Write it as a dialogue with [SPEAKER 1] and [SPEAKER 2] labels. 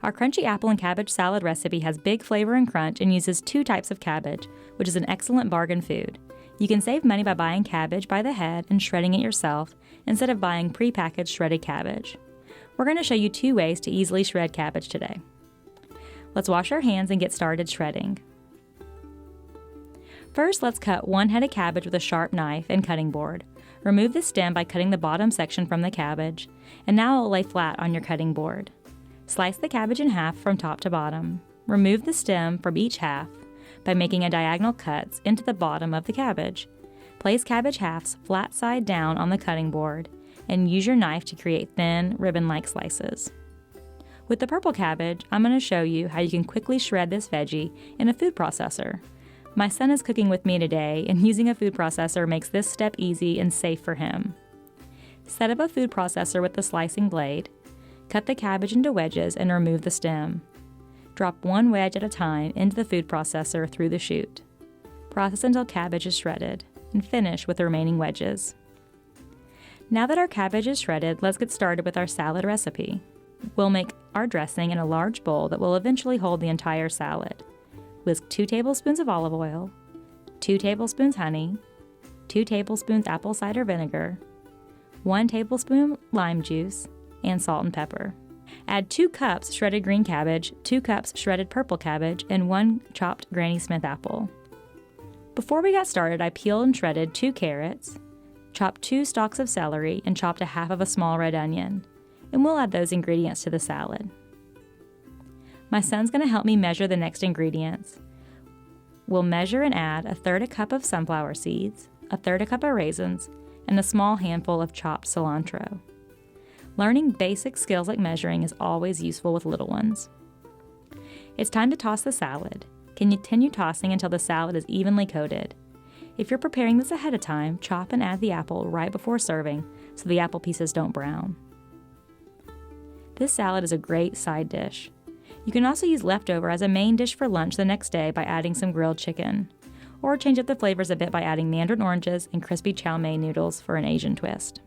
[SPEAKER 1] Our crunchy apple and cabbage salad recipe has big flavor and crunch and uses 2 types of cabbage, which is an excellent bargain food. You can save money by buying cabbage by the head and shredding it yourself instead of buying pre-packaged shredded cabbage. We're going to show you 2 ways to easily shred cabbage today. Let's wash our hands and get started shredding. First, let's cut 1 head of cabbage with a sharp knife and cutting board. Remove the stem by cutting the bottom section from the cabbage, and now it will lay flat on your cutting board. Slice the cabbage in half from top to bottom. Remove the stem from each half by making a diagonal cuts into the bottom of the cabbage. Place cabbage halves flat side down on the cutting board and use your knife to create thin, ribbon-like slices. With the purple cabbage, I'm going to show you how you can quickly shred this veggie in a food processor. My son is cooking with me today, and using a food processor makes this step easy and safe for him. Set up a food processor with the slicing blade. Cut the cabbage into wedges and remove the stem. Drop 1 wedge at a time into the food processor through the chute. Process until cabbage is shredded, and finish with the remaining wedges. Now that our cabbage is shredded, let's get started with our salad recipe. We'll make our dressing in a large bowl that will eventually hold the entire salad. Whisk 2 tablespoons of olive oil, 2 tablespoons honey, 2 tablespoons apple cider vinegar, 1 tablespoon lime juice, and salt and pepper. Add 2 cups shredded green cabbage, 2 cups shredded purple cabbage, and 1 chopped Granny Smith apple. Before we got started, I peeled and shredded 2 carrots, chopped 2 stalks of celery, and chopped a half of a small red onion, and we'll add those ingredients to the salad. My son's going to help me measure the next ingredients. We'll measure and add 1/3 cup of sunflower seeds, 1/3 cup of raisins, and a small handful of chopped cilantro. Learning basic skills like measuring is always useful with little ones. It's time to toss the salad. Continue tossing until the salad is evenly coated. If you're preparing this ahead of time, chop and add the apple right before serving so the apple pieces don't brown. This salad is a great side dish. You can also use leftover as a main dish for lunch the next day by adding some grilled chicken, or change up the flavors a bit by adding mandarin oranges and crispy chow mein noodles for an Asian twist.